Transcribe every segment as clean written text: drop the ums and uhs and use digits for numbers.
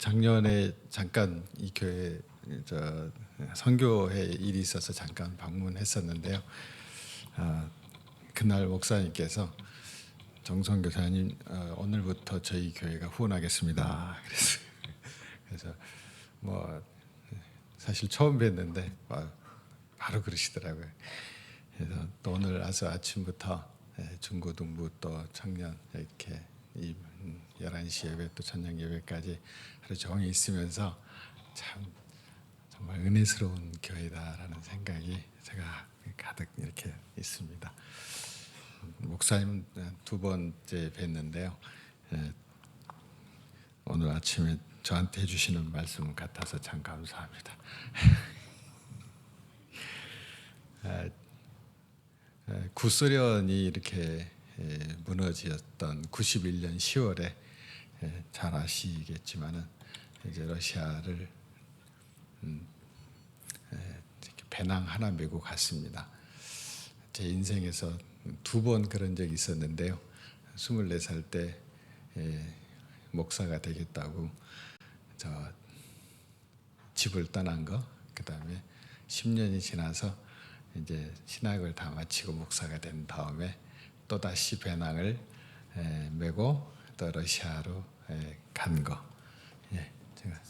작년에 잠깐 이 교회 선교회 일이 있어서 잠깐 방문했었는데요. 그날 목사님께서 정성 교사님 오늘부터 저희 교회가 후원하겠습니다. 그래서 뭐 사실 처음 뵀는데 바로 그러시더라고요. 그래서 또 오늘 와서 아침부터 중고등부 또 청년 이렇게 11시 예배 또 저녁 예배까지 하루 종일 있으면서 참 정말 은혜스러운 교회다라는 생각이 제가 가득 이렇게 있습니다. 목사님 두 번째 뵀는데요. 오늘 아침에 저한테 해주시는 말씀 같아서 참 감사합니다. 구소련이 이렇게 무너졌던 91년 10월에 잘 아시겠지만은 이제 러시아를 배낭 하나 메고 갔습니다. 제 인생에서 두 번 그런 적이 있었는데요. 24살 때 목사가 되겠다고 저 집을 떠난 거, 그 다음에 10년이 지나서 이제 신학을 다 마치고 목사가 된 다음에 또 다시 배낭을 메고 또 러시아로 간 거. 제가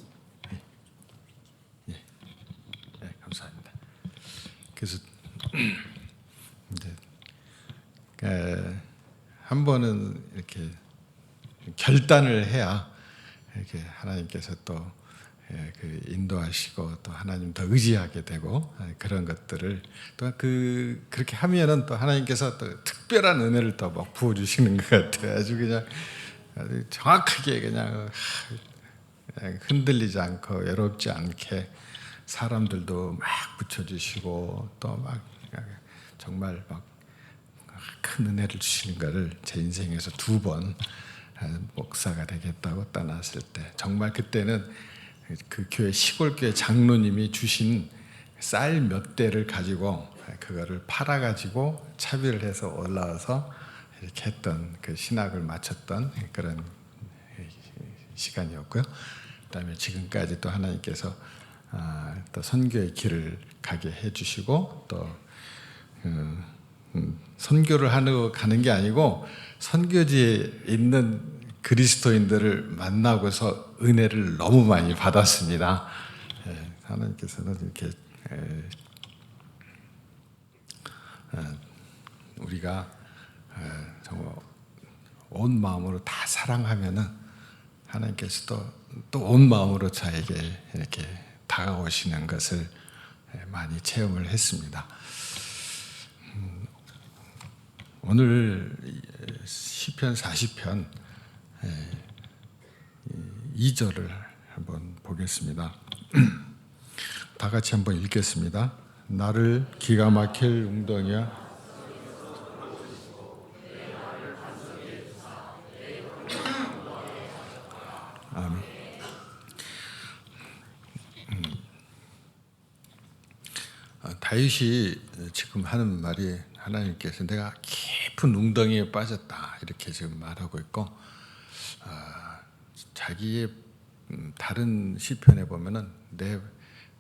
감사합니다. 그래서 이제 한 번은 이렇게 결단을 해야 이렇게 하나님께서 또 인도하시고 또 하나님 더 의지하게 되고 그런 것들을 또 그렇게 하면은 또 하나님께서 또 특별한 은혜를 또 막 부어주시는 것 같아요. 아주 정확하게 그냥 흔들리지 않고 외롭지 않게 사람들도 막 붙여주시고 또 막 정말 막 큰 은혜를 주시는 것을 제 인생에서 두 번 목사가 되겠다고 떠났을 때 정말 그때는 그 교회 시골 교회 장로님이 주신 쌀 몇 대를 가지고 그거를 팔아 가지고 차비를 해서 올라와서 이렇게 했던 그 신학을 마쳤던 그런 시간이었고요. 그다음에 지금까지 또 하나님께서 또 선교의 길을 가게 해주시고 또 선교를 가는 게 아니고 선교지에 있는 그리스도인들을 만나고서 은혜를 너무 많이 받았습니다. 하나님께서는 이렇게 우리가 정말 온 마음으로 다 사랑하면은 하나님께서 또 온 마음으로 저에게 이렇게 다가오시는 것을 많이 체험을 했습니다. 오늘 시편 40편 2절을 한번 보겠습니다. 다 같이 한번 읽겠습니다. 나를 기가 막힐 웅덩이야 아멘. 다윗이 지금 하는 말이 하나님께서 내가 깊은 웅덩이에 빠졌다 이렇게 지금 말하고 있고 자기의 다른 시편에 보면은 내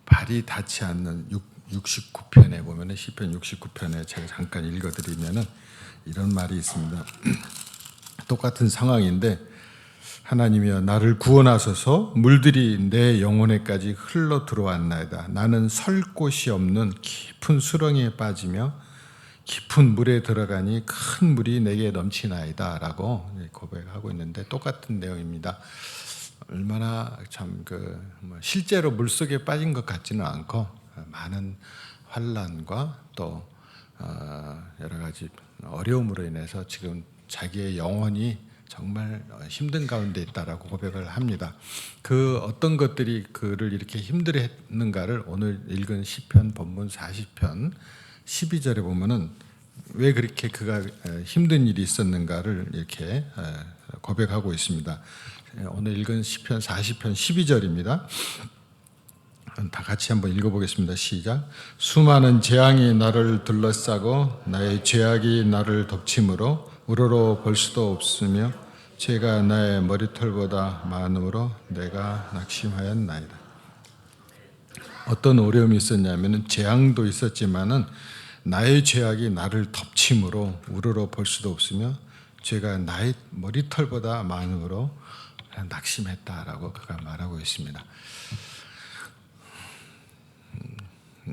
발이 닿지 않는 69편에 보면은 시편 69편에 제가 잠깐 읽어드리면은 이런 말이 있습니다. 똑같은 상황인데 하나님이여 나를 구원하소서 물들이 내 영혼에까지 흘러 들어왔나이다. 나는 설 곳이 없는 깊은 수렁에 빠지며 깊은 물에 들어가니 큰 물이 내게 넘치나이다 라고 고백하고 있는데 똑같은 내용입니다. 얼마나 참 실제로 물속에 빠진 것 같지는 않고 많은 환난과 또 여러 가지 어려움으로 인해서 지금 자기의 영혼이 정말 힘든 가운데 있다라고 고백을 합니다. 그 어떤 것들이 그를 이렇게 힘들어했는가를 오늘 읽은 시편 본문 40편 12절에 보면은 왜 그렇게 그가 힘든 일이 있었는가를 이렇게 고백하고 있습니다. 오늘 읽은 시편 40편 12절입니다. 다 같이 한번 읽어보겠습니다. 시작. 수많은 재앙이 나를 둘러싸고 나의 죄악이 나를 덮침으로 우러러 볼 수도 없으며 죄가 나의 머리털보다 많음으로 내가 낙심하였나이다. 어떤 어려움이 있었냐면은 재앙도 있었지만은 나의 죄악이 나를 덮침으로 우러러 볼 수도 없으며 죄가 나의 머리털보다 많음으로 낙심했다라고 그가 말하고 있습니다.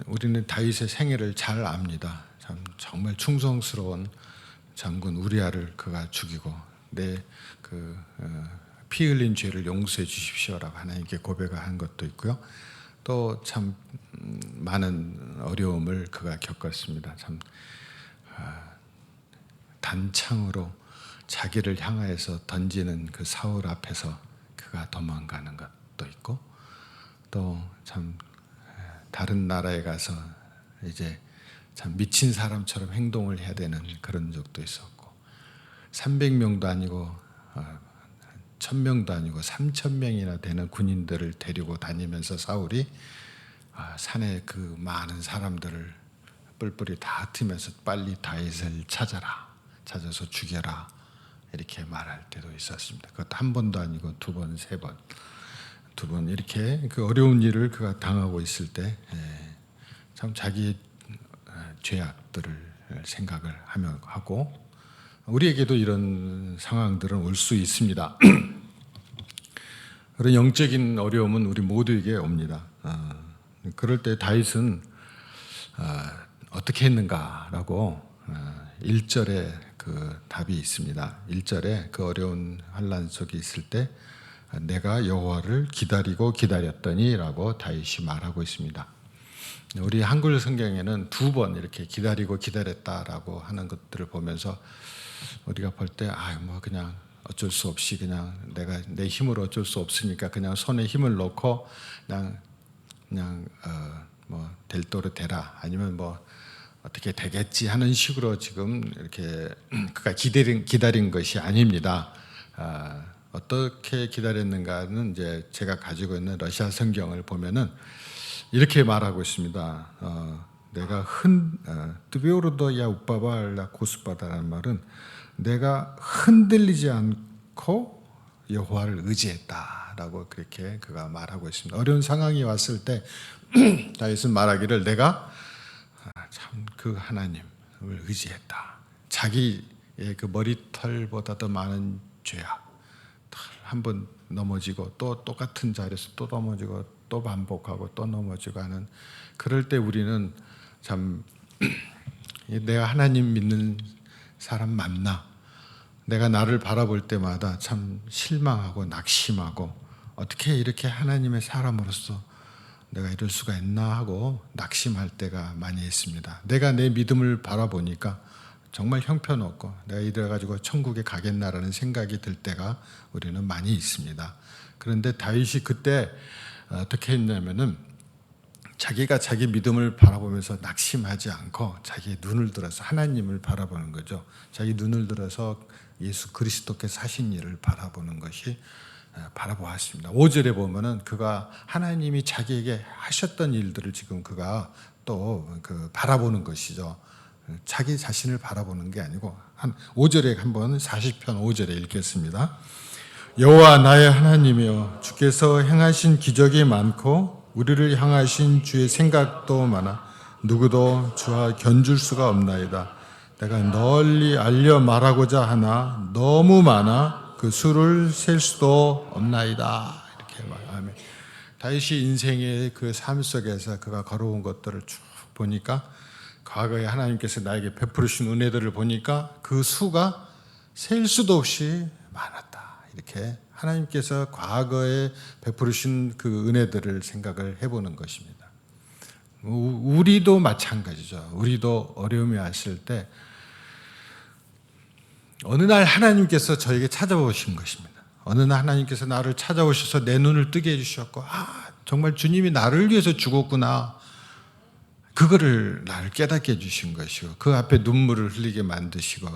우리는 다윗의 생애를 잘 압니다. 정말 충성스러운 장군 우리아를 그가 죽이고 내 피 흘린 죄를 용서해 주십시오라고 하나님께 고백한 것도 있고요. 또 참 많은 어려움을 그가 겪었습니다. 참 단창으로 자기를 향하여서 던지는 그 사울 앞에서 그가 도망가는 것도 있고, 또 참 다른 나라에 가서 이제 참 미친 사람처럼 행동을 해야 되는 그런 적도 있었고, 300명도 아니고 1000명도 아니고 3000명이나 되는 군인들을 데리고 다니면서 사울이 산에 그 많은 사람들을 뿔뿔이 다 흩으면서 빨리 다윗을 찾아서 죽여라 이렇게 말할 때도 있었습니다. 그것도 한 번도 아니고 두 번, 세 번, 두 번 이렇게 그 어려운 일을 그가 당하고 있을 때 참 자기 죄악들을 생각을 하고, 우리에게도 이런 상황들은 올 수 있습니다. 그런 영적인 어려움은 우리 모두에게 옵니다. 그럴 때 다윗은 어떻게 했는가라고 1절에 그 답이 있습니다. 1절에 그 어려운 환난 속에 있을 때 내가 여호와를 기다리고 기다렸더니라고 다윗이 말하고 있습니다. 우리 한글 성경에는 두 번 이렇게 기다리고 기다렸다라고 하는 것들을 보면서 우리가 볼 때 뭐 그냥 어쩔 수 없이 그냥 내가 내 힘으로 어쩔 수 없으니까 그냥 손에 힘을 넣고 그냥 뭐 될 도로 되라, 아니면 뭐 어떻게 되겠지 하는 식으로 지금 이렇게 그가 기다린 것이 아닙니다. 어떻게 기다렸는가는 이제 제가 가지고 있는 러시아 성경을 보면은 이렇게 말하고 있습니다. 내가 뜨베오르도 야 우빠발라 고스바다라는 말은 내가 흔들리지 않고 여호와를 의지했다라고 그렇게 그가 말하고 있습니다. 어려운 상황이 왔을 때 다윗은 말하기를 내가 참 그 하나님을 의지했다. 자기의 그 머리털보다 더 많은 죄악, 한 번 넘어지고 또 똑같은 자리에서 또 넘어지고 또 반복하고 또 넘어지고 하는, 그럴 때 우리는 참 내가 하나님 믿는 사람 맞나? 내가 나를 바라볼 때마다 참 실망하고 낙심하고 어떻게 이렇게 하나님의 사람으로서 내가 이럴 수가 있나 하고 낙심할 때가 많이 있습니다. 내가 내 믿음을 바라보니까 정말 형편없고 내가 이래 가지고 천국에 가겠나라는 생각이 들 때가 우리는 많이 있습니다. 그런데 다윗이 그때 어떻게 했냐면은 자기가 자기 믿음을 바라보면서 낙심하지 않고 자기의 눈을 들어서 하나님을 바라보는 거죠. 자기 눈을 들어서 예수 그리스도께서 하신 일을 바라보는 것이 바라보았습니다. 5절에 보면은 그가 하나님이 자기에게 하셨던 일들을 지금 그가 또 바라보는 것이죠. 자기 자신을 바라보는 게 아니고, 한 5절에 한번 40편 5절에 읽겠습니다. 여호와 나의 하나님이여, 주께서 행하신 기적이 많고 우리를 향하신 주의 생각도 많아 누구도 주와 견줄 수가 없나이다. 내가 널리 알려 말하고자 하나 너무 많아 그 수를 셀 수도 없나이다. 이렇게 말하면 다윗이 인생의 그 삶 속에서 그가 걸어온 것들을 쭉 보니까, 과거에 하나님께서 나에게 베푸르신 은혜들을 보니까 그 수가 셀 수도 없이 많았다. 이렇게 하나님께서 과거에 베푸르신 그 은혜들을 생각을 해보는 것입니다. 우리도 마찬가지죠. 우리도 어려움이 왔을 때 어느 날 하나님께서 저에게 찾아오신 것입니다. 어느 날 하나님께서 나를 찾아오셔서 내 눈을 뜨게 해주셨고, 정말 주님이 나를 위해서 죽었구나, 그거를 나를 깨닫게 해주신 것이고, 그 앞에 눈물을 흘리게 만드시고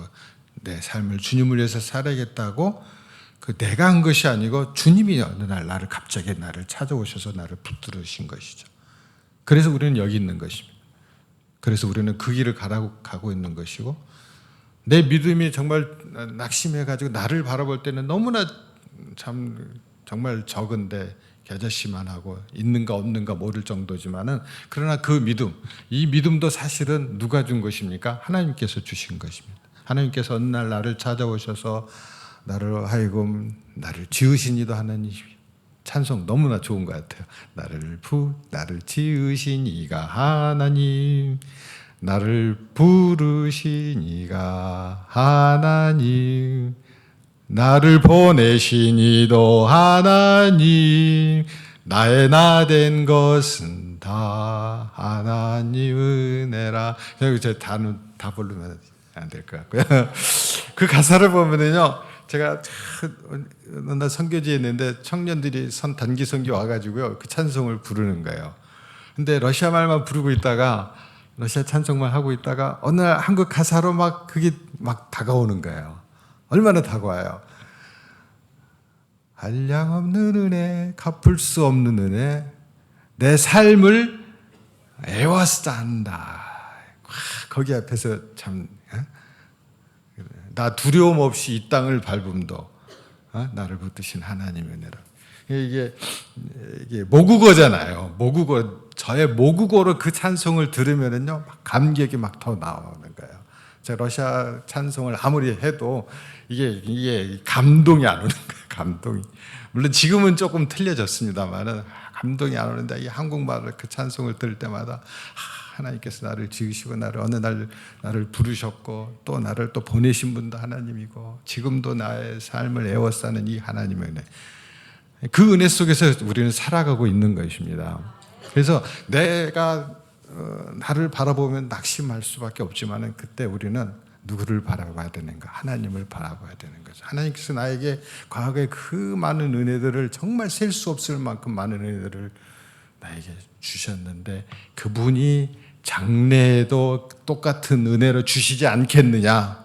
내 삶을 주님을 위해서 살아야겠다고, 그 내가 한 것이 아니고 주님이 어느 날 갑자기 나를 찾아오셔서 나를 붙들으신 것이죠. 그래서 우리는 여기 있는 것입니다. 그래서 우리는 그 길을 가고 있는 것이고, 내 믿음이 정말 낙심해가지고 나를 바라볼 때는 너무나 참 정말 적은데 겨자씨만 하고 있는가 없는가 모를 정도지만은, 그러나 그 믿음, 이 믿음도 사실은 누가 준 것입니까? 하나님께서 주신 것입니다. 하나님께서 어느 날 나를 찾아오셔서 나를 하여금 나를 지으신 이도 하나님, 찬송 너무나 좋은 것 같아요. 나를 지으신 이가 하나님, 나를 부르신 이가 하나님, 나를 보내신 이도 하나님, 나의 나 된 것은 다 하나님 은혜라. 제가 다 부르면 안 될 것 같고요. 그 가사를 보면은요, 제가 어느 날 선교지에 있는데 청년들이 단기 선교 와가지고요, 그 찬송을 부르는 거예요. 근데 러시아 말만 부르고 있다가, 러시아 찬송만 하고 있다가 어느 날 한국 가사로 막 그게 막 다가오는 거예요. 얼마나 다가와요. 한량없는 은혜, 갚을 수 없는 은혜, 내 삶을 애워싼다. 거기 앞에서 참, 나 두려움 없이 이 땅을 밟음도 나를 붙드신 하나님의 은혜라. 이게 모국어잖아요. 모국어, 저의 모국어로 그 찬송을 들으면은요, 막 감격이 막 더 나오는 거예요. 제가 러시아 찬송을 아무리 해도 이게 감동이 안 오는 거예요. 감동이. 물론 지금은 조금 틀려졌습니다만은 감동이 안 오는데, 이 한국말을 그 찬송을 들을 때마다 하나님께서 나를 지으시고 어느 날 나를 부르셨고 또 나를 또 보내신 분도 하나님이고 지금도 나의 삶을 애워싸는 이 하나님의 은혜, 그 은혜 속에서 우리는 살아가고 있는 것입니다. 그래서 내가 나를 바라보면 낙심할 수밖에 없지만, 그때 우리는 누구를 바라봐야 되는가? 하나님을 바라봐야 되는 거죠. 하나님께서 나에게 과거에 그 많은 은혜들을, 정말 셀 수 없을 만큼 많은 은혜들을 나에게 주셨는데, 그분이 장래에도 똑같은 은혜로 주시지 않겠느냐?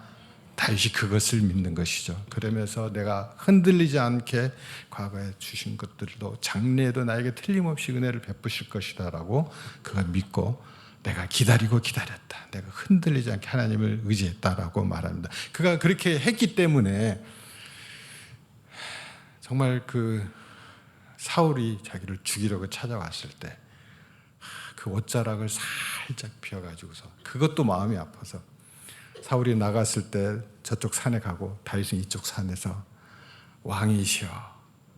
다윗이 그것을 믿는 것이죠. 그러면서 내가 흔들리지 않게 과거에 주신 것들도 장래에도 나에게 틀림없이 은혜를 베푸실 것이다라고 그걸 믿고 내가 기다리고 기다렸다. 내가 흔들리지 않게 하나님을 의지했다라고 말합니다. 그가 그렇게 했기 때문에 정말 그 사울이 자기를 죽이려고 찾아왔을 때 그 옷자락을 살짝 펴가지고서, 그것도 마음이 아파서 사울이 나갔을 때 저쪽 산에 가고 다윗은 이쪽 산에서 왕이시여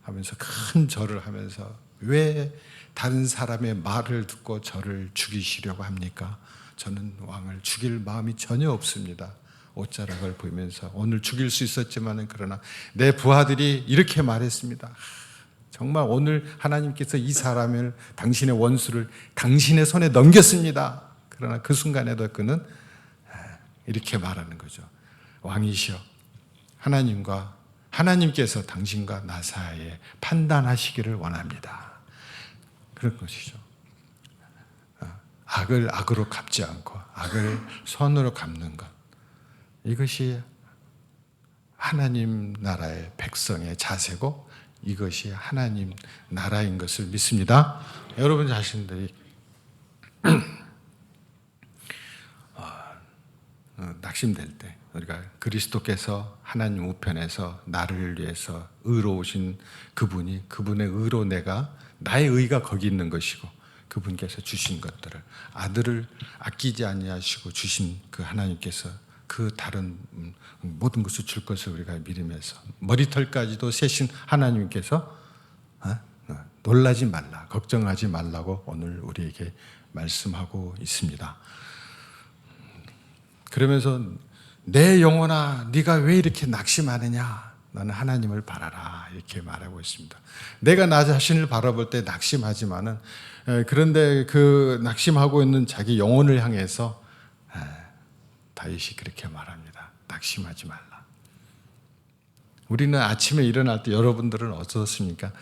하면서 큰 절을 하면서, 왜 다른 사람의 말을 듣고 저를 죽이시려고 합니까? 저는 왕을 죽일 마음이 전혀 없습니다. 옷자락을 보면서 오늘 죽일 수 있었지만은, 그러나 내 부하들이 이렇게 말했습니다. 정말 오늘 하나님께서 이 사람을, 당신의 원수를 당신의 손에 넘겼습니다. 그러나 그 순간에도 그는 이렇게 말하는 거죠. 왕이시여, 하나님께서 당신과 나 사이에 판단하시기를 원합니다. 그런 것이죠. 악을 악으로 갚지 않고 악을 선으로 갚는 것, 이것이 하나님 나라의 백성의 자세고 이것이 하나님 나라인 것을 믿습니다. 여러분 자신들이 낙심될 때, 우리가 그리스도께서 하나님 우편에서 나를 위해서 의로우신 그분의 의로 나의 의가 거기 있는 것이고, 그분께서 주신 것들을, 아들을 아끼지 아니하시고 주신 그 하나님께서 그 다른 모든 것을 줄 것을 우리가 믿으면서, 머리털까지도 세신 하나님께서 놀라지 말라, 걱정하지 말라고 오늘 우리에게 말씀하고 있습니다. 그러면서 내 영혼아 네가 왜 이렇게 낙심하느냐, 너는 하나님을 바라라, 이렇게 말하고 있습니다. 내가 나 자신을 바라볼 때 낙심하지만은, 그런데 그 낙심하고 있는 자기 영혼을 향해서 다윗이 그렇게 말합니다. 낙심하지 말라. 우리는 아침에 일어날 때, 여러분들은 어떻습니까?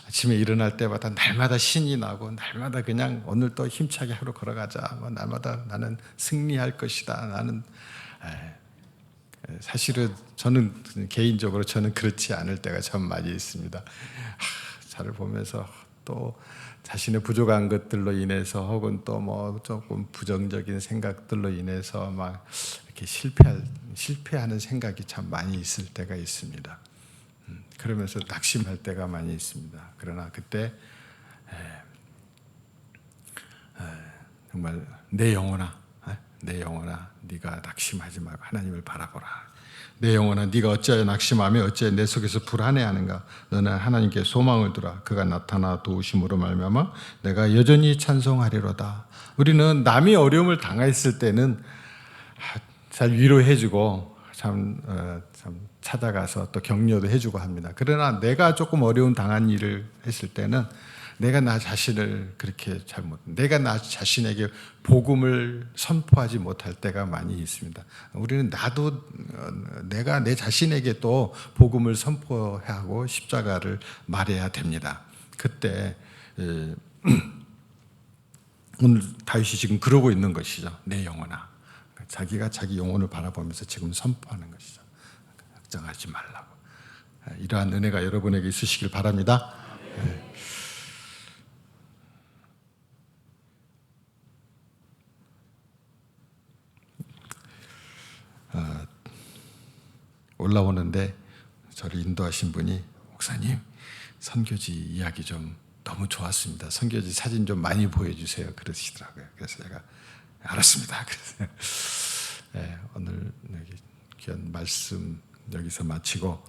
아침에 일어날 때마다 날마다 신이 나고, 날마다 그냥 오늘 또 힘차게 하루 걸어가자, 날마다 나는 승리할 것이다. 나는 사실은 저는 개인적으로 그렇지 않을 때가 참 많이 있습니다. 저를 보면서 또 자신의 부족한 것들로 인해서, 혹은 또 뭐 조금 부정적인 생각들로 인해서 막 이렇게 실패하는 생각이 참 많이 있을 때가 있습니다. 그러면서 낙심할 때가 많이 있습니다. 그러나 그때 정말 내 영혼아, 네가 낙심하지 말고 하나님을 바라보라. 내 영혼아, 네가 어찌하여 낙심하며 어찌하여 내 속에서 불안해하는가? 너는 하나님께 소망을 두라. 그가 나타나 도우심으로 말미암아 내가 여전히 찬송하리로다. 우리는 남이 어려움을 당했을 때는 잘 위로해주고 참 찾아가서 또 격려도 해주고 합니다. 그러나 내가 조금 어려운 당한 일을 했을 때는 내가 나 자신을 그렇게 내가 나 자신에게 복음을 선포하지 못할 때가 많이 있습니다. 우리는 내가 내 자신에게 또 복음을 선포하고 십자가를 말해야 됩니다. 그때 오늘 다윗이 지금 그러고 있는 것이죠. 내 영혼아. 자기가 자기 영혼을 바라보면서 지금 선포하는 것이죠. 걱정하지 말라고. 이러한 은혜가 여러분에게 있으시길 바랍니다. 올라오는데 저를 인도하신 분이 목사님 선교지 이야기 좀 너무 좋았습니다. 선교지 사진 좀 많이 보여주세요. 그러시더라고요. 그래서 제가 알았습니다. 그래서 오늘 여기 귀한 말씀 여기서 마치고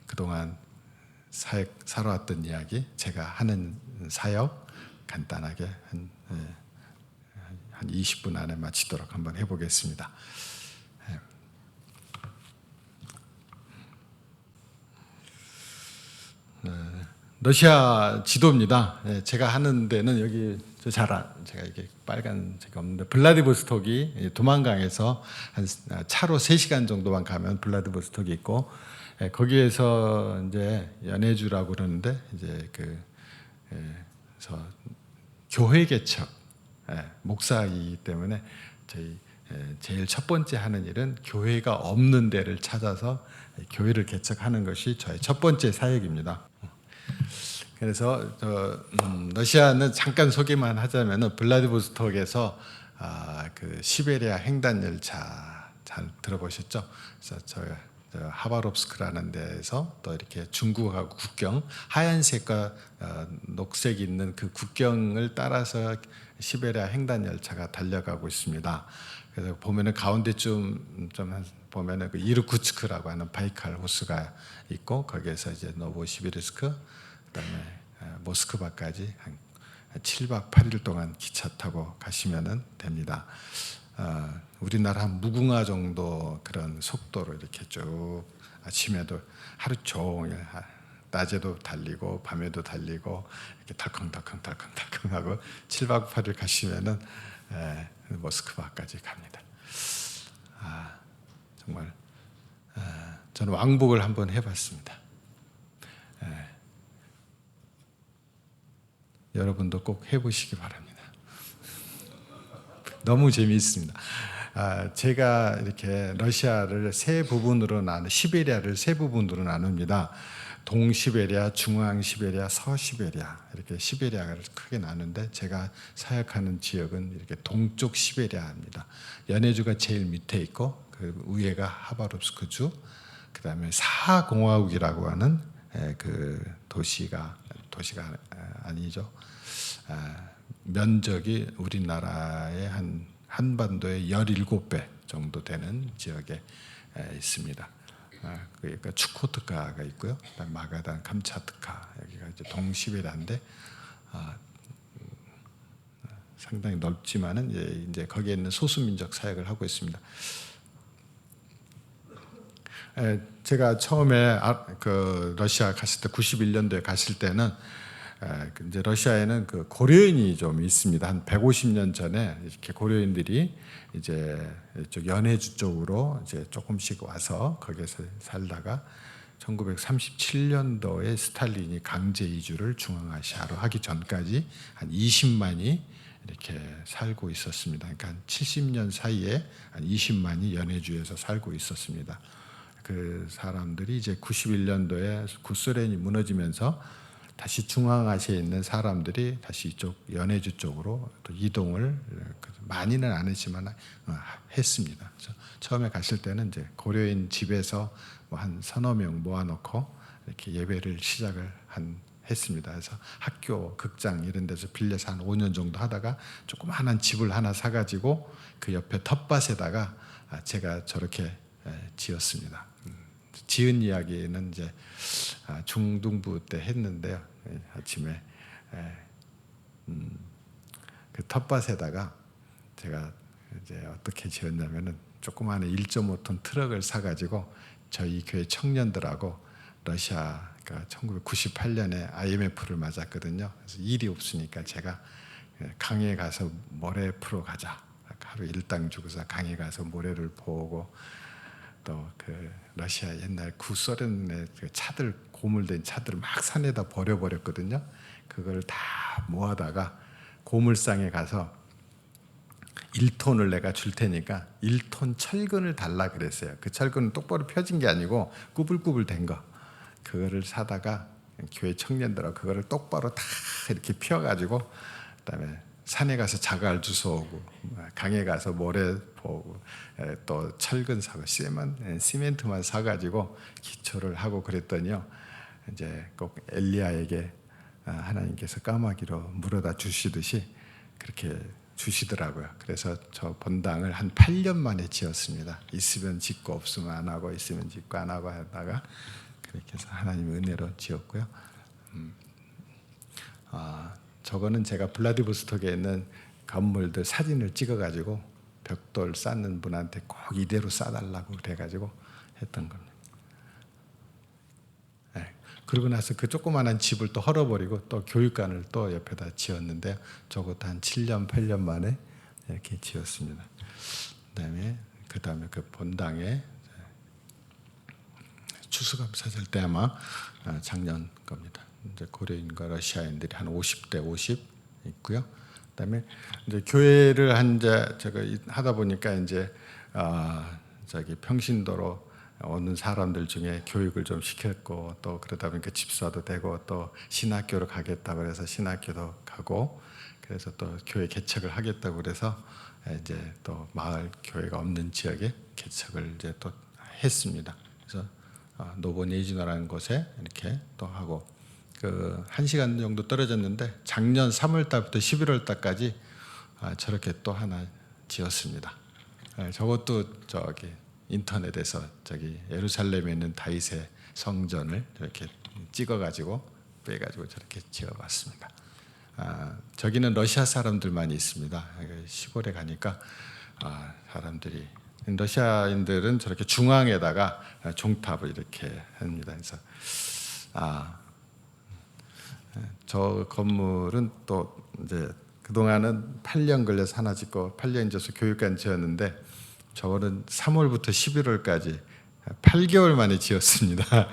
그동안 살아왔던 이야기, 제가 하는 사역 간단하게 한 20분 안에 마치도록 한번 해보겠습니다. 러시아 지도입니다. 제가 하는 데는 여기 제가 이게 빨간색이 없는데 블라디보스톡이 도망강에서 한 차로 3시간 정도만 가면 블라디보스톡이 있고 거기에서 이제 연해주라고 그러는데 이제 그래서 교회 개척 목사이기 때문에 저희 제일 첫 번째 하는 일은 교회가 없는 데를 찾아서 교회를 개척하는 것이 저의 첫 번째 사역입니다. 그래서 러시아는 잠깐 소개만 하자면은 블라디보스톡에서 그 시베리아 횡단 열차 잘 들어보셨죠? 그래서 저 하바롭스크라는 데에서 또 이렇게 중국하고 국경 하얀색과 녹색이 있는 그 국경을 따라서 시베리아 횡단 열차가 달려가고 있습니다. 그래서 보면은 가운데쯤 좀 보면은 그 이르쿠츠크라고 하는 바이칼 호수가 있고 거기에서 이제 노보시비르스크 그다음에 모스크바까지 한 7박 8일 동안 기차 타고 가시면 됩니다. 우리나라 한 무궁화 정도 그런 속도로 이렇게 쭉 아침에도 하루 종일 낮에도 달리고 밤에도 달리고 이렇게 덜컹덜컹하고 7박 8일 가시면은 모스크바까지 갑니다. 정말 저는 왕복을 한번 해봤습니다. 여러분도 꼭 해보시기 바랍니다. 너무 재미있습니다. 제가 이렇게 러시아를 시베리아를 세 부분으로 나눕니다. 동시베리아, 중앙시베리아, 서시베리아 이렇게 시베리아를 크게 나누는데 제가 사역하는 지역은 이렇게 동쪽 시베리아입니다. 연해주가 제일 밑에 있고 그 위에가 하바롭스크주, 그 다음에 사하공화국이라고 하는 그 도시가 아니죠. 면적이 우리나라의 한반도의 17배 정도 되는 지역에 있습니다. 그러니까 추코트카가 있고요. 마가단, 감차트카 여기가 이제 동시베리아인데 상당히 넓지만은 이제 거기에 있는 소수민족 사역을 하고 있습니다. 제가 처음에 그 러시아 갔을 때 91년도에 갔을 때는 이제 러시아에는 그 고려인이 좀 있습니다. 한 150년 전에 이렇게 고려인들이 이제 이쪽 연해주 쪽으로 이제 조금씩 와서 거기에서 살다가 1937년도에 스탈린이 강제 이주를 중앙아시아로 하기 전까지 한 20만이 이렇게 살고 있었습니다. 그러니까 한 70년 사이에 한 20만이 연해주에서 살고 있었습니다. 그 사람들이 이제 91년도에 구소련이 무너지면서 다시 중앙아시아에 있는 사람들이 다시 이쪽 연해주 쪽으로 또 이동을 많이는 안 했지만 했습니다. 그래서 처음에 갔을 때는 이제 고려인 집에서 뭐 한 서너 명 모아놓고 이렇게 예배를 시작을 했습니다. 그래서 학교, 극장 이런 데서 빌려서 한 5년 정도 하다가 조그마한 집을 하나 사가지고 그 옆에 텃밭에다가 제가 저렇게 지었습니다. 지은 이야기는 이제 중등부 때 했는데요. 아침에 그 텃밭에다가 제가 이제 어떻게 지었냐면은 조그마한 1.5톤 트럭을 사가지고 저희 교회 청년들하고 러시아가 1998년에 IMF를 맞았거든요. 그래서 일이 없으니까 제가 강에 가서 모래 풀어 가자. 하루 일당 주고서 강에 가서 모래를 보고 또 그 러시아 옛날 구소련의 그 차들 고물된 차들 막 산에다 버려버렸거든요. 그걸 다 모아다가 고물상에 가서 1톤을 내가 줄 테니까 1톤 철근을 달라 그랬어요. 그 철근은 똑바로 펴진 게 아니고 꾸불꾸불 된 거. 그거를 사다가 교회 청년들하고 그거를 똑바로 다 이렇게 펴가지고 그다음에 산에 가서 자갈 주워오고 강에 가서 모래 보고 또 철근 사고 시멘트만 사가지고 기초를 하고 그랬더니요. 이제 꼭 엘리야에게 하나님께서 까마귀로 물어다 주시듯이 그렇게 주시더라고요. 그래서 저 본당을 한 8년 만에 지었습니다. 있으면 짓고 없으면 안 하고 있으면 짓고 안 하고 하다가 그렇게 해서 하나님의 은혜로 지었고요. 저거는 제가 블라디보스톡에 있는 건물들 사진을 찍어가지고 벽돌 쌓는 분한테 꼭 이대로 쌓아달라고 그래가지고 했던 겁니다. 네. 그러고 나서 그 조그마한 집을 또 헐어버리고 또 교육관을 또 옆에다 지었는데요. 저것도 한 7년, 8년 만에 이렇게 지었습니다. 그다음에 그 본당에 추수감사절 때 아마 작년 겁니다. 이제 고려인과 러시아인들이 한 50대 50 있고요. 그다음에 이제 교회를 제가 하다 보니까 이제 저기 평신도로 오는 사람들 중에 교육을 좀 시켰고 또 그러다 보니까 집사도 되고 또 신학교로 가겠다고 그래서 신학교도 가고 그래서 또 교회 개척을 하겠다고 그래서 이제 또 마을 교회가 없는 지역에 개척을 이제 또 했습니다. 그래서 노보네이지노라는 곳에 이렇게 또 하고 그 1시간 정도 떨어졌는데 작년 3월 달부터 11월 달까지 저렇게 또 하나 지었습니다. 저것도 저기 인터넷에서 저기 예루살렘에 있는 다윗의 성전을 이렇게 찍어가지고 빼가지고 저렇게 지어봤습니다. 저기는 러시아 사람들만이 있습니다. 시골에 가니까 사람들이 러시아인들은 저렇게 중앙에다가 종탑을 이렇게 합니다. 그래서 저 건물은 또 이제 그동안은 8년 걸려서 하나 짓고 8년 지어서 교육관 지었는데 저거는 3월부터 11월까지 8개월 만에 지었습니다.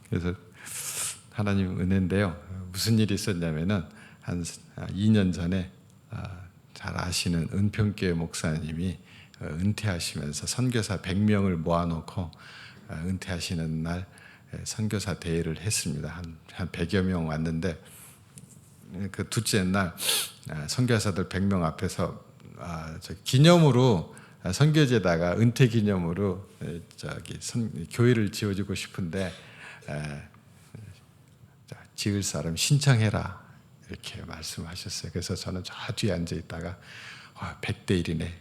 그래서 하나님 은혜인데요. 무슨 일이 있었냐면은 한 2년 전에 잘 아시는 은평교회 목사님이 은퇴하시면서 선교사 100명을 모아놓고 은퇴하시는 날 선교사 대회를 했습니다. 한 100여 명 왔는데 그 둘째 날 선교사들 100명 앞에서 기념으로 선교제다가 은퇴 기념으로 저기 교회를 지어주고 싶은데 지을 사람 신청해라 이렇게 말씀하셨어요. 그래서 저는 저 뒤에 앉아 있다가 100대 1이네.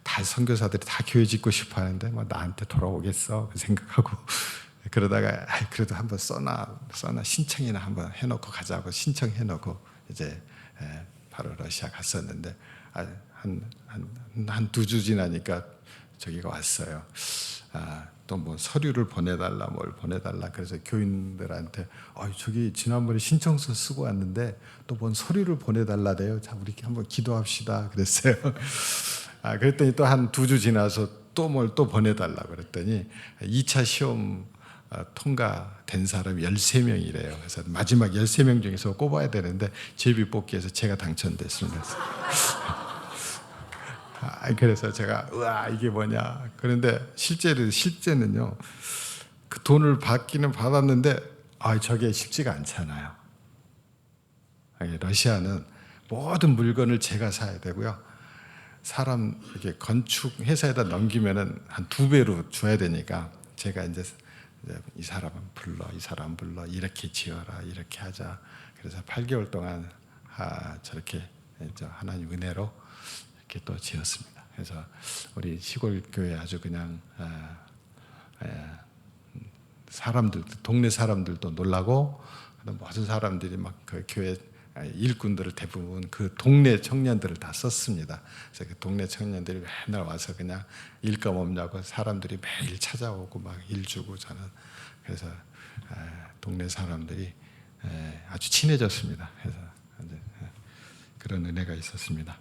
다 선교사들이 다 교회 짓고 싶어 하는데 뭐 나한테 돌아오겠어 그 생각하고 그러다가 그래도 한번 써나 신청이나 한번 해놓고 가자고 신청해놓고 이제 바로 러시아 갔었는데 한 2주 지나니까 저기가 왔어요. 또 뭐 서류를 보내달라 뭘 보내달라 그래서 교인들한테 저기 지난번에 신청서 쓰고 왔는데 또 뭔 서류를 보내달라대요. 자 우리 한번 기도합시다 그랬어요. 그랬더니 또 한 2주 지나서 또 뭘 또 보내달라 그랬더니 2차 시험 통과된 사람이 13명이래요. 그래서 마지막 13명 중에서 꼽아야 되는데 제비 뽑기에서 제가 당첨됐습니다. 그래서 제가 우와 이게 뭐냐. 그런데 실제는요. 그 돈을 받기는 받았는데 저게 쉽지가 않잖아요. 러시아는 모든 물건을 제가 사야 되고요. 사람 이렇게 건축 회사에다 넘기면은 한 2배로 줘야 되니까 제가 이제 이 사람은 불러, 이 사람 불러, 이렇게 지어라, 이렇게 하자. 그래서 8개월 동안 저렇게 하나님 은혜로 이렇게 또 지었습니다. 그래서 우리 시골 교회 아주 그냥 사람들, 동네 사람들도 놀라고 모든 사람들이 막 그 교회 일꾼들을 대부분 그 동네 청년들을 다 썼습니다. 그래서 그 동네 청년들이 맨날 와서 그냥 일감 없냐고 사람들이 매일 찾아오고 막 일 주고 저는 그래서 동네 사람들이 아주 친해졌습니다. 그래서 그런 은혜가 있었습니다.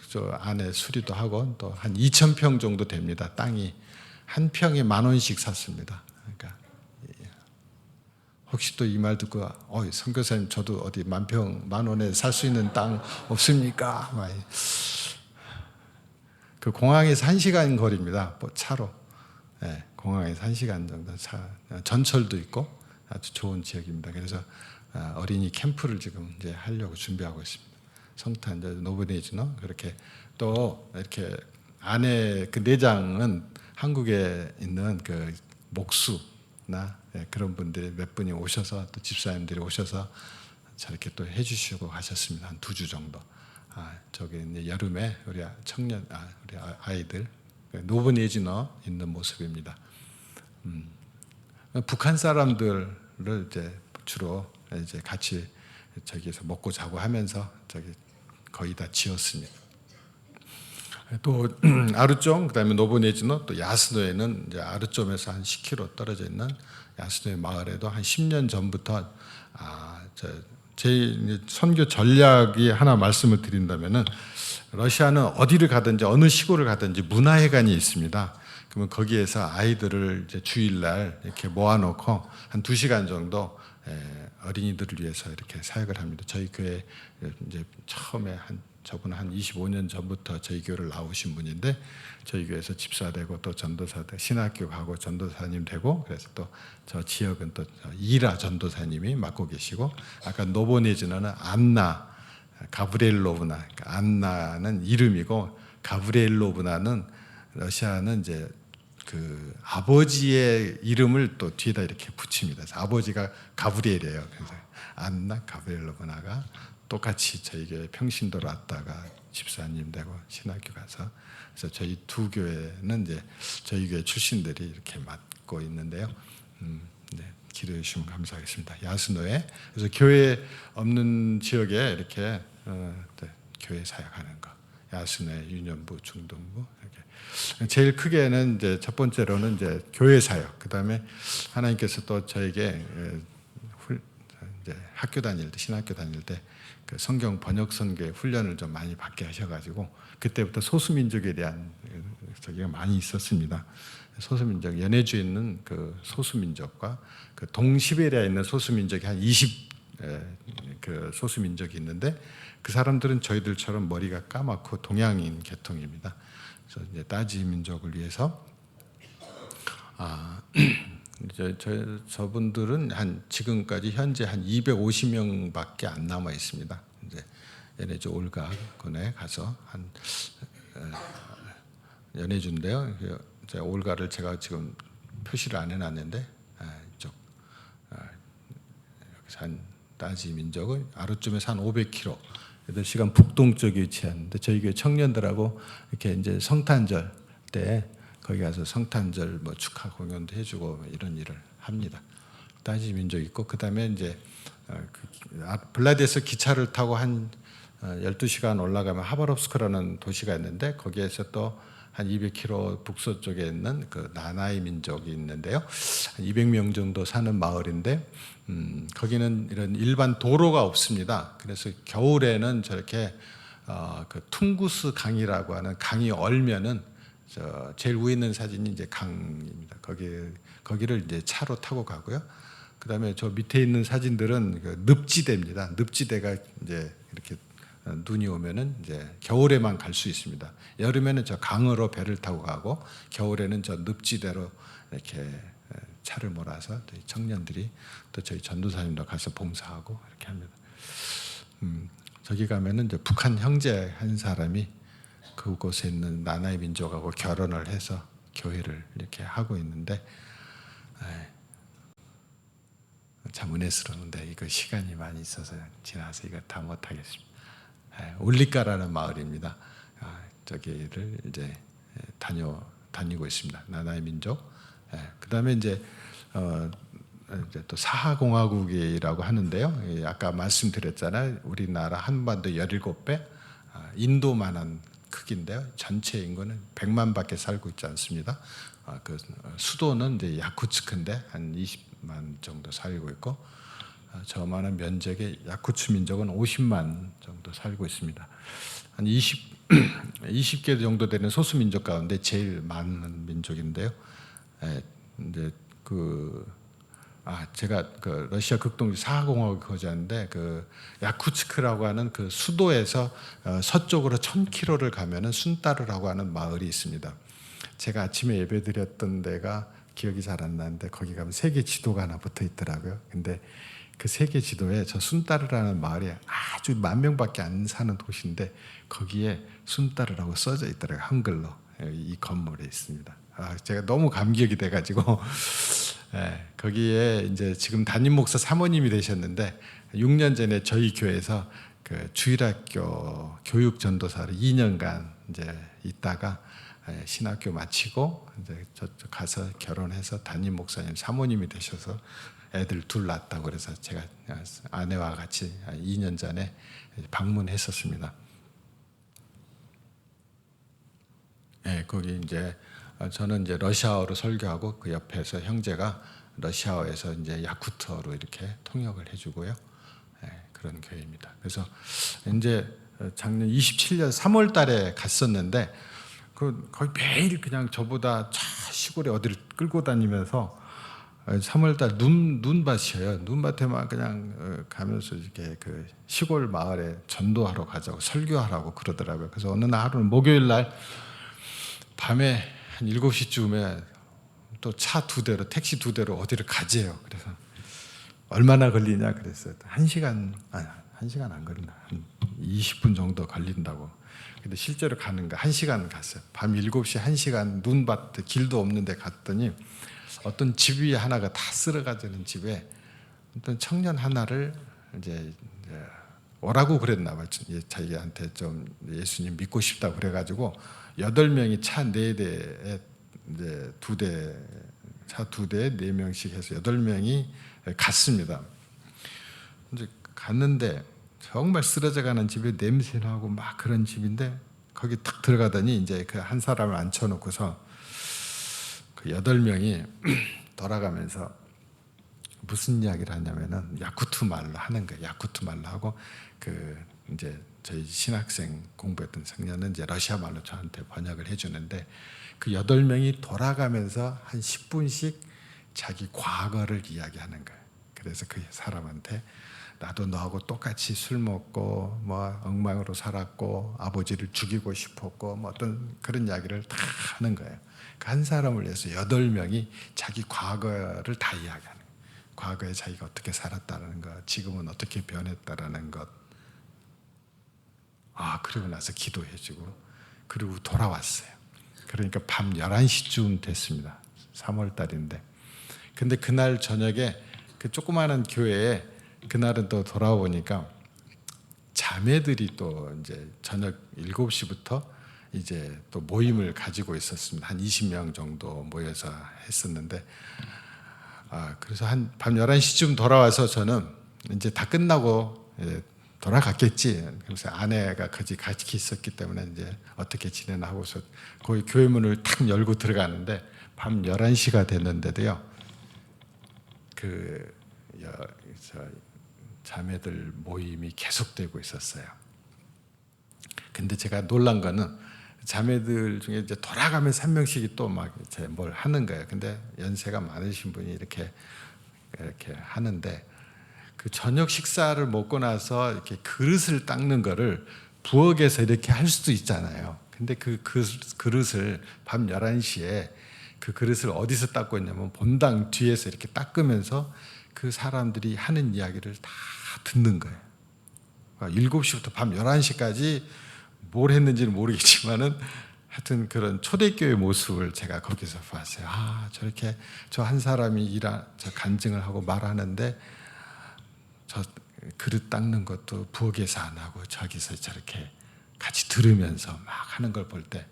저 안에 수리도 하고 또 한 2,000평 정도 됩니다. 땅이 한 평에 10,000원씩 샀습니다. 그러니까 혹시 또 이 말 듣고 선교사님 저도 어디 10,000평 10,000원에 살 수 있는 땅 없습니까? 그 공항에서 1시간 거리입니다. 차로. 공항에서 1시간 정도 전철도 있고 아주 좋은 지역입니다. 그래서 어린이 캠프를 지금 이제 하려고 준비하고 있습니다. 성탄 노브네즈너 그렇게 또 이렇게 안에 그 내장은 한국에 있는 그 목수나 그런 분들이 몇 분이 오셔서 또 집사님들이 오셔서 저렇게 또 해주시고 가셨습니다. 한 2주 정도. 저기 이제 여름에 우리 청년 우리 아이들 노브네즈너 있는 모습입니다. 북한 사람들을 이제 주로 이제 같이 저기에서 먹고 자고 하면서 저기 거의 다 지었습니다. 또 아르좀 그다음에 노브네즈너 또 야스노에는 이제 아르좀에서 한 10km 떨어져 있는 야스노의 마을에도 한 10년 전부터 제 선교 전략이 하나 말씀을 드린다면은 러시아는 어디를 가든지 어느 시골을 가든지 문화회관이 있습니다. 그러면 거기에서 아이들을 이제 주일날 이렇게 모아놓고 한 2시간 정도 어린이들을 위해서 이렇게 사역을 합니다. 저희 교회 이제 처음에 저분 한 25년 전부터 저희 교회를 나오신 분인데 저희 교회에서 집사 되고 또 전도사 되고 신학교 가고 전도사님 되고 그래서 또 저 지역은 또 이라 전도사님이 맡고 계시고 아까 노보네즈너는 안나 가브리엘로브나 그러니까 안나는 이름이고 가브리엘로브나는 러시아는 이제 그 아버지의 이름을 또 뒤에다 이렇게 붙입니다. 아버지가 가브리엘이에요. 그래서 안나 가브리엘로브나가 똑같이 저희 교회 평신도로 왔다가 집사님 되고 신학교 가서 그래서 저희 두 교회는 이제 저희 교회 출신들이 이렇게 맡고 있는데요. 기도해 주시면 감사하겠습니다. 야스노에 그래서 교회 없는 지역에 이렇게 교회 사역하는 거. 야스노에 유년부, 중등부 이렇게 제일 크게는 이제 첫 번째로는 이제 교회 사역. 그다음에 하나님께서 또 저에게 이제 학교 다닐 때 신학교 다닐 때 그 성경 번역 선교의 훈련을 좀 많이 받게 하셔가지고 그때부터 소수민족에 대한 저기가 많이 있었습니다. 소수민족 연해주에 있는 그 소수민족과 그 동시베리아에 있는 소수민족이 한 20 그 소수민족이 있는데 그 사람들은 저희들처럼 머리가 까맣고 동양인 계통입니다. 그래서 이제 따지 민족을 위해서 저분들은 한 지금까지 현재 한 250명밖에 안 남아 있습니다. 이제 연해주 올가군에 가서 한 연해주인데요. 올가를 제가 지금 표시를 안 해놨는데 이쪽 여기서 한 따지 민족은 아르쯤에서 한 500km 8시간 북동쪽에 위치하는데 저희 교회 청년들하고 이렇게 이제 성탄절 때 거기 가서 성탄절 뭐 축하 공연도 해주고 이런 일을 합니다. 따지 민족 있고 그 다음에 이제 블라디에서 기차를 타고 한 12시간 올라가면 하바롭스크라는 도시가 있는데 거기에서 또 한 200km 북서쪽에 있는 그 나나이 민족이 있는데요. 한 200명 정도 사는 마을인데 거기는 이런 일반 도로가 없습니다. 그래서 겨울에는 저렇게 그 퉁구스 강이라고 하는 강이 얼면은 제일 위에 있는 사진이 이제 강입니다. 거기를 이제 차로 타고 가고요. 그다음에 저 밑에 있는 사진들은 그 늪지대입니다. 늪지대가 이제 이렇게 눈이 오면은 이제 겨울에만 갈 수 있습니다. 여름에는 저 강으로 배를 타고 가고 겨울에는 저 늪지대로 이렇게 차를 몰아서 청년들이 또 저희 전도사님도 가서 봉사하고 이렇게 합니다. 저기 가면은 이제 북한 형제 한 사람이 그곳에 있는 나나이 민족하고 결혼을 해서 교회를 이렇게 하고 있는데 참 은혜스러운데 이거 시간이 많이 있어서 지나서 이거 다 못하겠습니다. 울리까라는 마을입니다. 저기를 이제 다니고 있습니다. 나나이 민족. 그다음에 이제 또 사하공화국이라고 하는데요. 아까 말씀드렸잖아요. 우리나라 한반도 17배, 인도만한 크기인데요. 전체 인구는 100만밖에 살고 있지 않습니다. 그 수도는 이제 야쿠츠크인데 한 20만 정도 살고 있고, 저만한 면적의 야쿠츠 민족은 50만 정도 살고 있습니다. 한 20개 정도 되는 소수 민족 가운데 제일 많은 민족인데요. 이제 제가 그 러시아 극동지 사하공화국 거주하는데 그 야쿠츠크라고 하는 그 수도에서 서쪽으로 1000km를 가면은 순따르라고 하는 마을이 있습니다. 제가 아침에 예배드렸던 데가 기억이 잘 안 나는데 거기 가면 세계 지도가 하나 붙어 있더라고요. 근데 그 세계 지도에 저 순따르라는 마을이 아주 10,000명밖에 안 사는 도시인데 거기에 순따르라고 써져 있더라고요. 한글로 이 건물에 있습니다. 제가 너무 감격이 돼가지고 거기에 이제 지금 담임 목사 사모님이 되셨는데 6년 전에 저희 교회에서 그 주일학교 교육 전도사로 2년간 이제 있다가 신학교 마치고 이제 저쪽 가서 결혼해서 담임 목사님 사모님이 되셔서 애들 둘 낳았다고 그래서 제가 아내와 같이 2년 전에 방문했었습니다. 거기 이제 저는 이제 러시아어로 설교하고 그 옆에서 형제가 러시아어에서 이제 야쿠트어로 이렇게 통역을 해주고요. 그런 교회입니다. 그래서 이제 작년 27년 3월달에 갔었는데 거의 매일 그냥 저보다 차 시골에 어디를 끌고 다니면서 3월달 눈밭이에요. 눈밭에만 그냥 가면서 이렇게 그 시골 마을에 전도하러 가자고 설교하라고 그러더라고요. 그래서 어느 날 하루는 목요일 날 밤에 한 7시쯤에 또 차 2대로 택시 2대로 어디를 가재요. 그래서 얼마나 걸리냐 그랬어요. 1시간 안 걸린다. 한 20분 정도 걸린다고. 근데 실제로 가는 거 1시간 갔어요. 밤 7시 1시간 눈밭 길도 없는데 갔더니 어떤 집이 하나가 다 쓸어가지는 집에 어떤 청년 하나를 이제 오라고 그랬나 봐요. 자기한테 좀 예수님 믿고 싶다 그래가지고 8명이 차 4대에 이제 2대 차 2대에 4명씩 해서 8명이 갔습니다. 이제 갔는데 정말 쓰러져가는 집에 냄새나고 막 그런 집인데 거기 딱 들어가더니 이제 그 한 사람을 앉혀놓고서 그 8명이 돌아가면서 무슨 이야기를 하냐면은 야쿠트 말로 하는 거예요. 야쿠트 말로 하고 그 이제 저희 신학생 공부했던 청년은 이제 러시아 말로 저한테 번역을 해주는데 그 8명이 돌아가면서 한 10분씩 자기 과거를 이야기하는 거예요. 그래서 그 사람한테 나도 너하고 똑같이 술 먹고 뭐 엉망으로 살았고 아버지를 죽이고 싶었고 뭐 어떤 그런 이야기를 다 하는 거예요. 그 한 사람을 위해서 8명이 자기 과거를 다 이야기하는 거예요. 과거에 자기가 어떻게 살았다는 것, 지금은 어떻게 변했다라는 것. 그러고 나서 기도해주고 그리고 돌아왔어요. 그러니까 밤 11시쯤 됐습니다. 3월 달인데. 근데 그날 저녁에 그 조그마한 교회에 그날은 또 돌아와 보니까 자매들이 또 이제 저녁 7시부터 이제 또 모임을 가지고 있었습니다. 한 20명 정도 모여서 했었는데 그래서 한 밤 11시쯤 돌아와서 저는 이제 다 끝나고 돌아갔겠지. 그래서 아내가 같이 있었기 때문에 이제 어떻게 지내나 하고서 거기 교회 문을 탁 열고 들어가는데 밤 11시가 됐는데도요. 그 자매들 모임이 계속되고 있었어요. 근데 제가 놀란 거는 자매들 중에 이제 돌아가면서 한 명씩이 또 막 뭘 하는 거예요. 근데 연세가 많으신 분이 이렇게 하는데 그 저녁 식사를 먹고 나서 이렇게 그릇을 닦는 거를 부엌에서 이렇게 할 수도 있잖아요. 근데 그 그릇을 밤 11시에 그 그릇을 어디서 닦고 있냐면 본당 뒤에서 이렇게 닦으면서 그 사람들이 하는 이야기를 다 듣는 거예요. 7시부터 밤 11시까지 뭘 했는지는 모르겠지만은 하여튼 그런 초대교회 모습을 제가 거기서 봤어요. 저렇게 저 한 사람이 저 간증을 하고 말하는데 저 그릇 닦는 것도 부엌에서 안 하고 저기서 저렇게 같이 들으면서 막 하는 걸 볼 때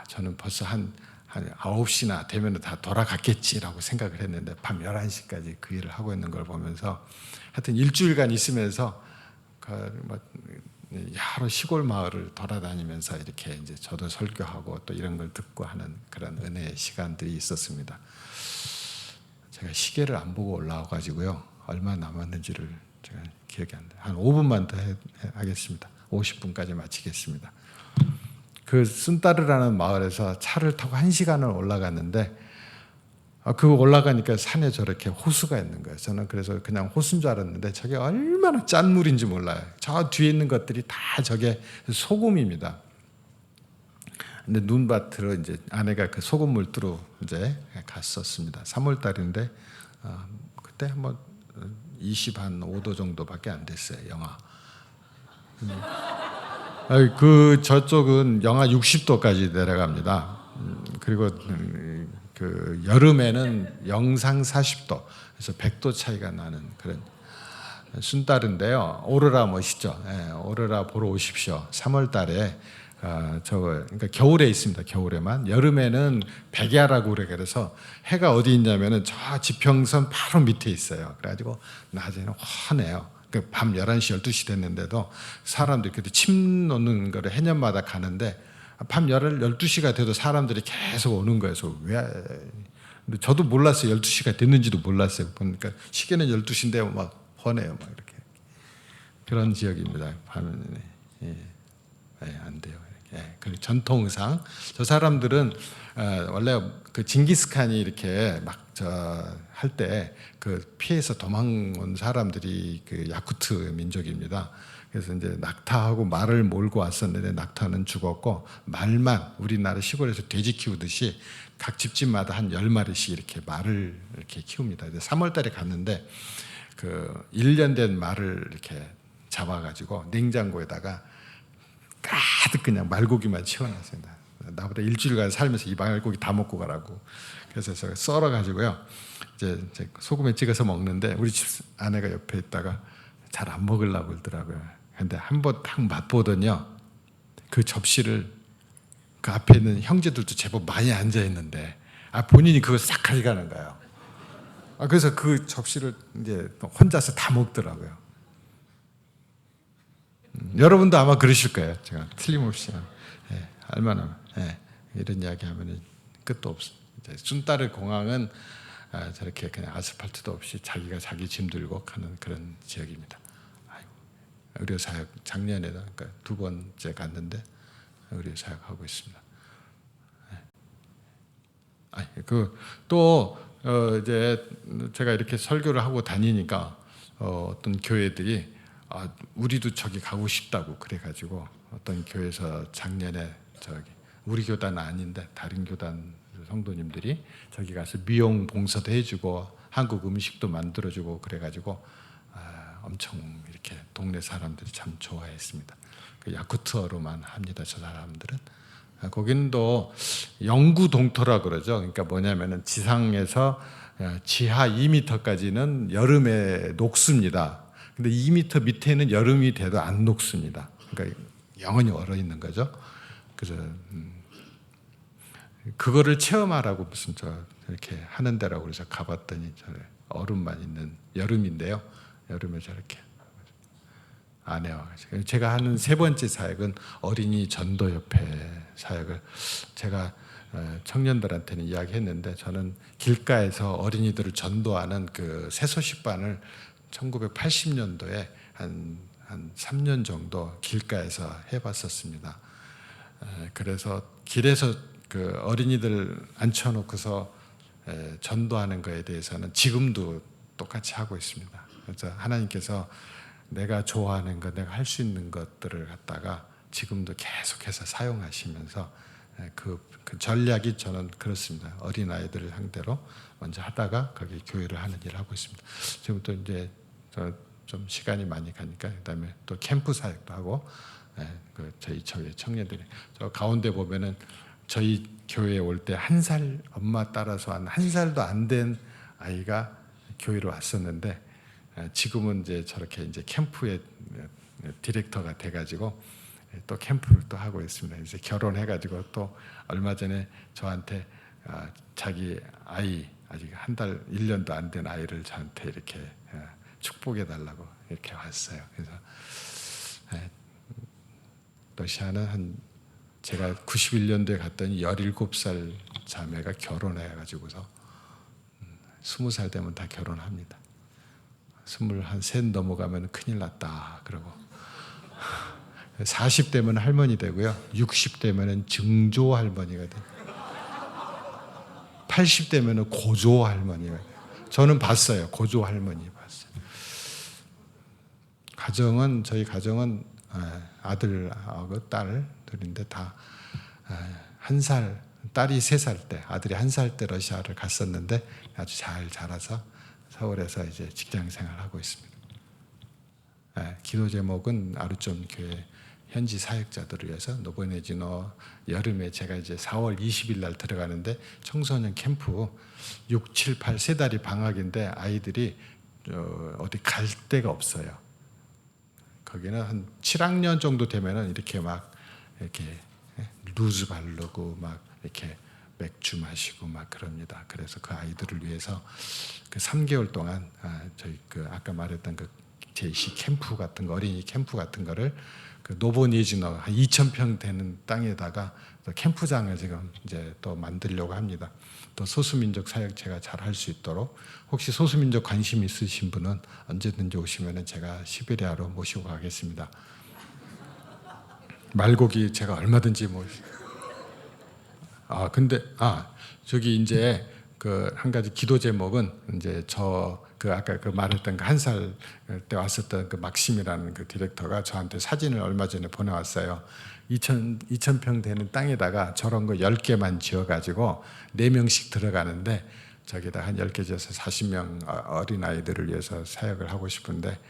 저는 벌써 한 9시나 되면 다 돌아갔겠지라고 생각을 했는데 밤 11시까지 그 일을 하고 있는 걸 보면서 하여튼 일주일간 있으면서 여러 시골 마을을 돌아다니면서 이렇게 이제 저도 설교하고 또 이런 걸 듣고 하는 그런 은혜의 시간들이 있었습니다. 제가 시계를 안 보고 올라와가지고요. 얼마 남았는지를 제가 기억이 안 나요. 한 5분만 더 하겠습니다. 50분까지 마치겠습니다. 그 순따르라는 마을에서 차를 타고 1시간을 올라갔는데 그 올라가니까 산에 저렇게 호수가 있는 거예요. 저는 그래서 그냥 호수인 줄 알았는데 저게 얼마나 짠 물인지 몰라요. 저 뒤에 있는 것들이 다 저게 소금입니다. 근데 눈밭으로 이제 아내가 그 소금물 뜨러 이제 갔었습니다. 3월 달인데 그때 한번 25도 정도밖에 안 됐어요. 영하. 그 저쪽은 영하 60도까지 내려갑니다. 그리고 그 여름에는 영상 40도, 그래서 100도 차이가 나는 그런 순따르인데요. 오로라 멋있죠. 오로라 보러 오십시오. 3월 달에 그러니까 겨울에 있습니다. 겨울에만. 여름에는 백야라고 그래서 해가 어디 있냐면은 저 지평선 바로 밑에 있어요. 그래가지고 낮에는 환해요. 밤 11시, 12시 됐는데도 사람들이 그때 침 놓는 거를 해년마다 가는데 밤 12시가 돼도 사람들이 계속 오는 거예요. 그래서 근데 저도 몰랐어요. 12시가 됐는지도 몰랐어요. 보니까 시계는 12시인데 막 훤해요. 막 이렇게. 그런 지역입니다. 밤에는. 안 돼요. 그 전통 의상. 저 사람들은 원래 그 징기스칸이 이렇게 막 할 때 그 피해서 도망온 사람들이 그 야쿠트 민족입니다. 그래서 이제 낙타하고 말을 몰고 왔었는데 낙타는 죽었고 말만 우리나라 시골에서 돼지 키우듯이 각 집집마다 한 10마리씩 이렇게 말을 이렇게 키웁니다. 3월 달에 갔는데 그 1년 된 말을 이렇게 잡아가지고 냉장고에다가 가득 그냥 말고기만 채워놨습니다. 나보다 일주일간 살면서 이 말고기 다 먹고 가라고. 그래서 제가 썰어가지고요. 이제 소금에 찍어서 먹는데 우리 집 아내가 옆에 있다가 잘 안 먹으려고 그러더라고요. 근데 한번 딱 맛보더니요. 그 접시를 그 앞에 있는 형제들도 제법 많이 앉아 있는데 본인이 그걸 싹 가져가는 거예요. 그래서 그 접시를 이제 혼자서 다 먹더라고요. 여러분도 아마 그러실 거예요. 제가 틀림없이 얼마나 이런 이야기하면 끝도 없습니다. 순따르 공항은 저렇게 그냥 아스팔트도 없이 자기가 자기 짐 들고 가는 그런 지역입니다. 의료 사역 작년에도 그러니까 2번째 갔는데 의료 사역 하고 있습니다. 또 이제 제가 이렇게 설교를 하고 다니니까 어떤 교회들이 우리도 저기 가고 싶다고 그래가지고 어떤 교회에서 작년에 우리 교단은 아닌데 다른 교단 성도님들이 저기 가서 미용 봉사도 해주고 한국 음식도 만들어주고 그래가지고 엄청 이렇게 동네 사람들이 참 좋아했습니다. 그 야쿠트어로만 합니다. 저 사람들은. 거기는 또 영구 동토라 그러죠. 그러니까 뭐냐면은 지상에서 지하 2m까지는 여름에 녹습니다. 근데 2m 밑에는 여름이 돼도 안 녹습니다. 그러니까 영원히 얼어 있는 거죠. 그래서 그거를 체험하라고 무슨 이렇게 하는 데라고 그래서 가봤더니 얼음만 있는 여름인데요. 여름에 저렇게 아내와 같이. 제가 하는 3번째 사역은 어린이 전도협회 사역을 제가 청년들한테는 이야기했는데 저는 길가에서 어린이들을 전도하는 그 새소식반을 1980년도에 한 3년 정도 길가에서 해봤었습니다. 그래서 길에서 그 어린이들 앉혀놓고서 전도하는 거에 대해서는 지금도 똑같이 하고 있습니다. 그래서 하나님께서 내가 좋아하는 것, 내가 할 수 있는 것들을 갖다가 지금도 계속해서 사용하시면서 그 전략이 저는 그렇습니다. 어린 아이들을 상대로 먼저 하다가 거기 교회를 하는 일을 하고 있습니다. 지금부터 이제 좀 시간이 많이 가니까 그다음에 또 캠프 사역도 하고 저희 청년들이 저 가운데 보면은 저희 교회에 올 때 1살 엄마 따라서 한 살도 안 된 아이가 교회로 왔었는데 지금은 이제 저렇게 이제 캠프의 디렉터가 돼가지고 또 캠프를 또 하고 있습니다. 이제 결혼해가지고 또 얼마 전에 저한테 자기 아이 아직 1년도 안 된 아이를 저한테 이렇게 축복해 달라고 이렇게 왔어요. 그래서 러시아는 제가 91년도에 갔더니 17살 자매가 결혼해가지고서 20살 되면 다 결혼합니다. 23 넘어가면 큰일 났다 그러고 40대면 할머니 되고요. 60대면 증조 할머니가 돼요. 80대면 고조 할머니가 돼요. 저는 봤어요. 고조 할머니 봤어요. 저희 가정은 아들하고 딸 둘인데 다 1살, 딸이 3살 때, 아들이 1살 때 러시아를 갔었는데 아주 잘 자라서 서울에서 이제 직장 생활하고 있습니다. 기도 제목은 아루존 교회 현지 사역자들을 위해서 노보네지노 여름에 제가 이제 4월 20일 날 들어가는데 청소년 캠프 6, 7, 8 3달이 방학인데 아이들이 어디 갈 데가 없어요. 거기는 한 7학년 정도 되면은 이렇게 막 이렇게 루즈 바르고 막 이렇게 맥주 마시고 막 그럽니다. 그래서 그 아이들을 위해서 그 3개월 동안 저희 그 아까 말했던 그 JC 캠프 같은 거 어린이 캠프 같은 거를 그 노보니즈너 한 2,000평 되는 땅에다가 캠프장을 지금 이제 또 만들려고 합니다. 또 소수민족 사역 제가 잘 할 수 있도록 혹시 소수민족 관심 있으신 분은 언제든지 오시면은 제가 시베리아로 모시고 가겠습니다. 말고기 제가 얼마든지 근데 저기 이제 그 한 가지 기도 제목은 이제 그 아까 그 말했던 그 1살 때 왔었던 그 막심이라는 그 디렉터가 저한테 사진을 얼마 전에 보내왔어요. 2,000평 되는 땅에다가 저런 거 10개만 지어가지고 4명씩 들어가는데 저기다 한 10개 지어서 40명 어린아이들을 위해서 사역을 하고 싶은데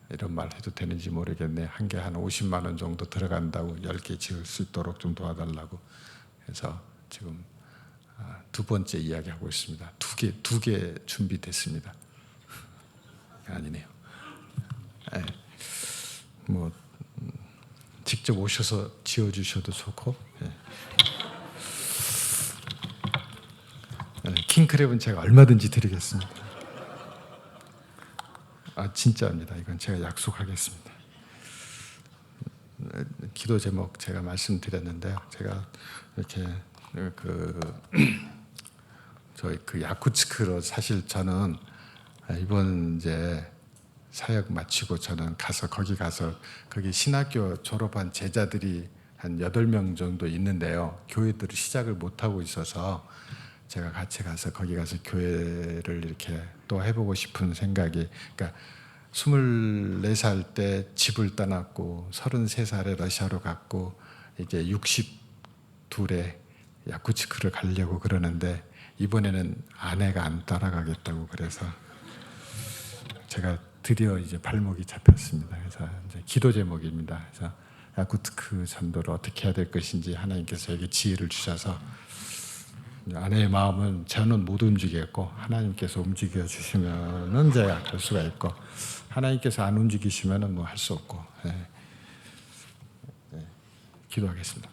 이런 말 해도 되는지 모르겠네. 한 개 한 50만 원 정도 들어간다고 10개 지을 수 있도록 좀 도와달라고 해서 지금 2번째 이야기하고 있습니다. 두 개 준비됐습니다. 아니네요. 직접 오셔서 지어주셔도 좋고 킹크랩은 제가 얼마든지 드리겠습니다. 진짜입니다. 이건 제가 약속하겠습니다. 기도 제목 제가 말씀드렸는데요. 제가 이렇게 저희 그 야쿠츠크로 사실 저는 이번 이제 사역 마치고 저는 거기 신학교 졸업한 제자들이 한 8명 정도 있는데요. 교회들을 시작을 못 하고 있어서 제가 같이 가서 거기 가서 교회를 이렇게 또 해보고 싶은 생각이, 그러니까 24살 때 집을 떠났고 33살에 러시아로 갔고 이제 62에 야쿠츠크를 가려고 그러는데 이번에는 아내가 안 따라가겠다고 그래서 제가 드디어 이제 발목이 잡혔습니다. 그래서 이제 기도 제목입니다. 그래서 야쿠츠크 전도를 어떻게 해야 될 것인지 하나님께서 에게 지혜를 주셔서 아내의 마음은 저는 못 움직였고 하나님께서 움직여 주시면은 제가 갈 수가 있고 하나님께서 안 움직이시면은 뭐 할 수 없고 기도하겠습니다.